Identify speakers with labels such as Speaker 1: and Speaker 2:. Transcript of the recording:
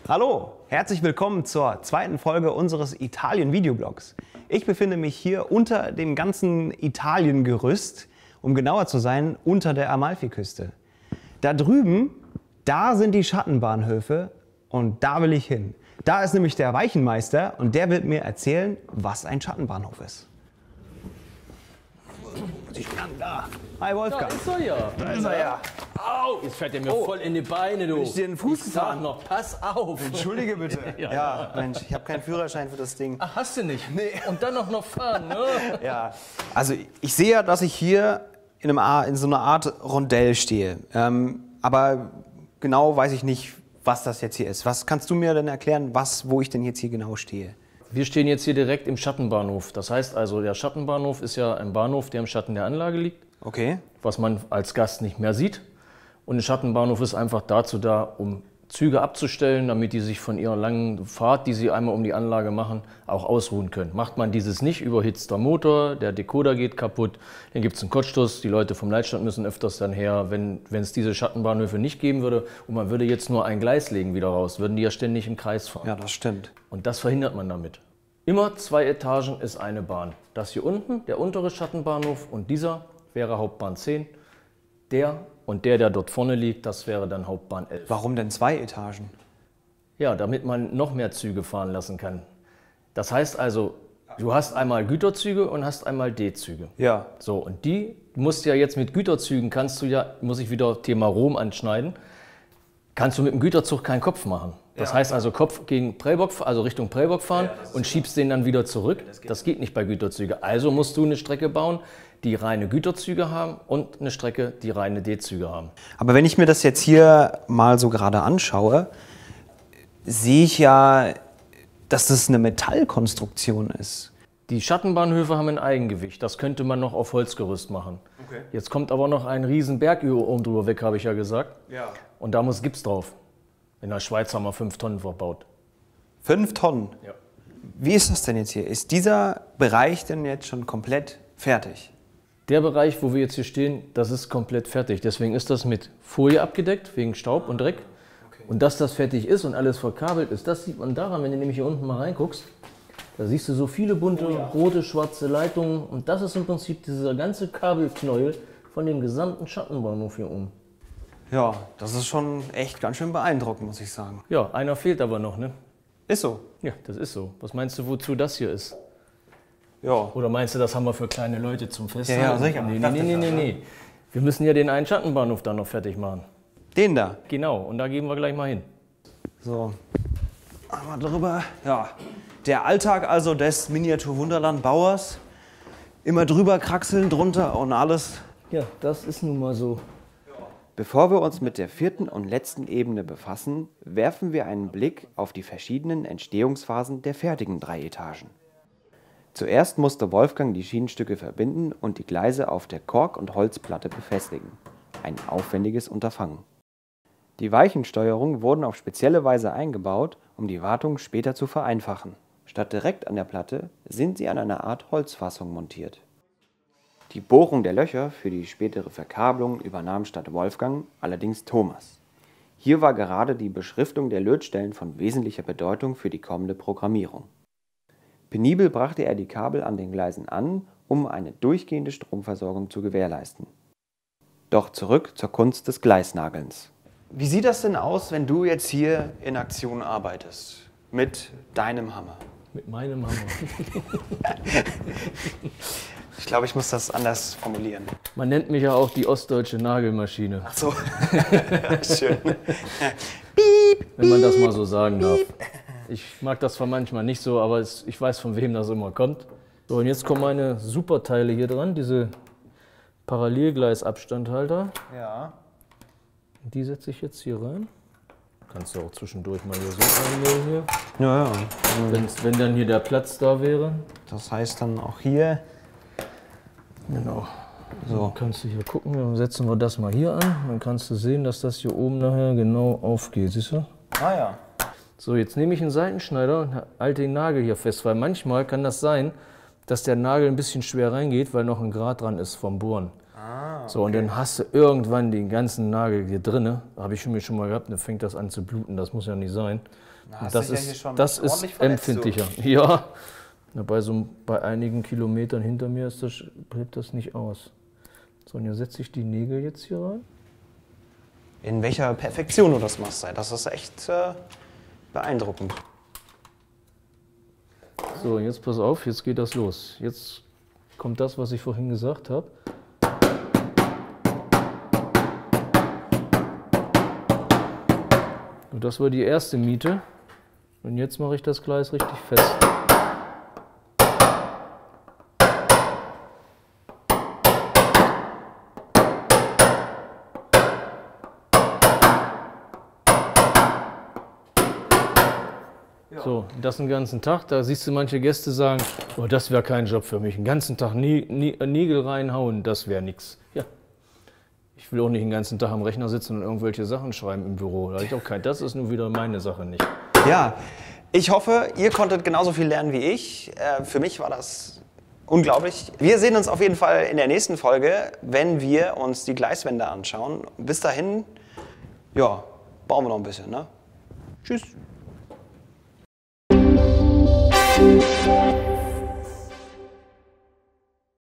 Speaker 1: Hallo, herzlich willkommen zur zweiten Folge unseres Italien-Videoblogs. Ich befinde mich hier unter dem ganzen Italien-Gerüst, um genauer zu sein, unter der Amalfiküste. Da drüben, da sind die Schattenbahnhöfe und da will ich hin. Da ist nämlich der Weichenmeister und der wird mir erzählen, was ein Schattenbahnhof ist. Sie stand da. Hi Wolfgang.
Speaker 2: Da ist er ja.
Speaker 1: Da ist er ja.
Speaker 2: Au! Jetzt fährt er mir voll in die Beine, du.
Speaker 1: Ich dir den Fuß gefahren?
Speaker 2: Sag noch, pass auf.
Speaker 1: Entschuldige bitte. Ja, Mensch, ich habe keinen Führerschein für das Ding.
Speaker 2: Ach, hast du nicht?
Speaker 1: Nee.
Speaker 2: Und dann noch fahren, ne?
Speaker 1: Ja. Also ich sehe ja, dass ich hier in so einer Art Rondell stehe. Aber genau weiß ich nicht, was das jetzt hier ist. Was kannst du mir denn erklären, wo ich denn jetzt hier genau stehe?
Speaker 2: Wir stehen jetzt hier direkt im Schattenbahnhof. Das heißt also, der Schattenbahnhof ist ja ein Bahnhof, der im Schatten der Anlage liegt.
Speaker 1: Okay.
Speaker 2: Was man als Gast nicht mehr sieht. Und ein Schattenbahnhof ist einfach dazu da, um Züge abzustellen, damit die sich von ihrer langen Fahrt, die sie einmal um die Anlage machen, auch ausruhen können. Macht man dieses nicht, überhitzt der Motor, der Decoder geht kaputt, dann gibt es einen Kurzschluss, die Leute vom Leitstand müssen öfters dann her. Wenn es diese Schattenbahnhöfe nicht geben würde und man würde jetzt nur ein Gleis legen wieder raus, würden die ja ständig im Kreis fahren.
Speaker 1: Ja, das stimmt.
Speaker 2: Und das verhindert man damit. Immer 2 Etagen ist eine Bahn. Das hier unten, der untere Schattenbahnhof, und dieser wäre Hauptbahn 10. Der und der dort vorne liegt, das wäre dann Hauptbahn 11.
Speaker 1: Warum denn 2 Etagen?
Speaker 2: Ja, damit man noch mehr Züge fahren lassen kann. Das heißt also, du hast einmal Güterzüge und hast einmal D-Züge.
Speaker 1: Ja.
Speaker 2: So, und die musst ja jetzt mit Güterzügen, muss ich wieder Thema Rom anschneiden, kannst du mit dem Güterzug keinen Kopf machen. Das heißt also Kopf gegen Prellbock, also Richtung Prellbock fahren und schiebst den dann wieder zurück. Das geht nicht bei Güterzügen. Also musst du eine Strecke bauen, die reine Güterzüge haben und eine Strecke, die reine D-Züge haben.
Speaker 1: Aber wenn ich mir das jetzt hier mal so gerade anschaue, sehe ich ja, dass das eine Metallkonstruktion ist.
Speaker 2: Die Schattenbahnhöfe haben ein Eigengewicht. Das könnte man noch auf Holzgerüst machen. Okay. Jetzt kommt aber noch ein riesen Berg oben drüber weg, habe ich ja gesagt. Ja. Und da muss Gips drauf. In der Schweiz haben wir 5 Tonnen verbaut.
Speaker 1: 5 Tonnen?
Speaker 2: Ja.
Speaker 1: Wie ist das denn jetzt hier? Ist dieser Bereich denn jetzt schon komplett fertig?
Speaker 2: Der Bereich, wo wir jetzt hier stehen, das ist komplett fertig. Deswegen ist das mit Folie abgedeckt, wegen Staub und Dreck. Okay. Und dass das fertig ist und alles verkabelt ist, das sieht man daran, wenn du nämlich hier unten mal reinguckst. Da siehst du so viele bunte, rote, schwarze Leitungen. Und das ist im Prinzip dieser ganze Kabelknäuel von dem gesamten Schattenbahnhof hier oben.
Speaker 1: Ja, das ist schon echt ganz schön beeindruckend, muss ich sagen.
Speaker 2: Ja, einer fehlt aber noch, ne?
Speaker 1: Ist so.
Speaker 2: Ja, das ist so. Was meinst du, wozu das hier ist?
Speaker 1: Ja.
Speaker 2: Oder meinst du, das haben wir für kleine Leute zum Festhalten?
Speaker 1: Ja, sicher.
Speaker 2: Nee. Wir müssen ja den einen Schattenbahnhof dann noch fertig machen.
Speaker 1: Den da?
Speaker 2: Genau, und da gehen wir gleich mal hin.
Speaker 1: So, einmal drüber. Ja, der Alltag also des Miniatur-Wunderland-Bauers. Immer drüber kraxeln, drunter und alles.
Speaker 2: Ja, das ist nun mal so.
Speaker 3: Bevor wir uns mit der 4. und letzten Ebene befassen, werfen wir einen Blick auf die verschiedenen Entstehungsphasen der fertigen 3 Etagen. Zuerst musste Wolfgang die Schienenstücke verbinden und die Gleise auf der Kork- und Holzplatte befestigen. Ein aufwendiges Unterfangen. Die Weichensteuerung wurden auf spezielle Weise eingebaut, um die Wartung später zu vereinfachen. Statt direkt an der Platte sind sie an einer Art Holzfassung montiert. Die Bohrung der Löcher für die spätere Verkabelung übernahm statt Wolfgang allerdings Thomas. Hier war gerade die Beschriftung der Lötstellen von wesentlicher Bedeutung für die kommende Programmierung. Penibel brachte er die Kabel an den Gleisen an, um eine durchgehende Stromversorgung zu gewährleisten. Doch zurück zur Kunst des Gleisnagelns.
Speaker 1: Wie sieht das denn aus, wenn du jetzt hier in Aktion arbeitest? Mit deinem Hammer?
Speaker 2: Mit meinem Hammer.
Speaker 1: Ich glaube, ich muss das anders formulieren.
Speaker 2: Man nennt mich ja auch die ostdeutsche Nagelmaschine.
Speaker 1: Ach so. Schön.
Speaker 2: Wenn man das mal so sagen darf. Ich mag das zwar manchmal nicht so, aber ich weiß, von wem das immer kommt. So, und jetzt kommen meine Superteile hier dran, diese Parallelgleisabstandhalter.
Speaker 1: Ja.
Speaker 2: Die setze ich jetzt hier rein. Kannst du auch zwischendurch mal hier so reinlegen hier.
Speaker 1: Ja.
Speaker 2: Wenn dann hier der Platz da wäre.
Speaker 1: Das heißt dann auch hier.
Speaker 2: Genau. So, dann kannst du hier gucken, dann setzen wir das mal hier an. Dann kannst du sehen, dass das hier oben nachher genau aufgeht, siehst du?
Speaker 1: Ah ja.
Speaker 2: So, jetzt nehme ich einen Seitenschneider und halte den Nagel hier fest, weil manchmal kann das sein, dass der Nagel ein bisschen schwer reingeht, weil noch ein Grat dran ist vom Bohren. So, und dann hast du irgendwann den ganzen Nagel hier drinne. Habe ich mir schon mal gehabt, dann fängt das an zu bluten. Das muss ja nicht sein. Und das ist empfindlicher. Ja, bei einigen Kilometern hinter mir bleibt das nicht aus. So, und jetzt setze ich die Nägel jetzt hier rein.
Speaker 1: In welcher Perfektion du das machst, das ist echt beeindruckend.
Speaker 2: So, jetzt pass auf, jetzt geht das los. Jetzt kommt das, was ich vorhin gesagt habe. Und das war die erste Miete. Und jetzt mache ich das Gleis richtig fest. So, das den ganzen Tag. Da siehst du manche Gäste sagen, oh, das wäre kein Job für mich. Den ganzen Tag Nägel reinhauen, das wäre nichts. Ja. Ich will auch nicht den ganzen Tag am Rechner sitzen und irgendwelche Sachen schreiben im Büro. Das ist nun wieder meine Sache nicht.
Speaker 1: Ja, ich hoffe, ihr konntet genauso viel lernen wie ich. Für mich war das unglaublich. Wir sehen uns auf jeden Fall in der nächsten Folge, wenn wir uns die Gleiswände anschauen. Bis dahin, ja, bauen wir noch ein bisschen, ne? Tschüss.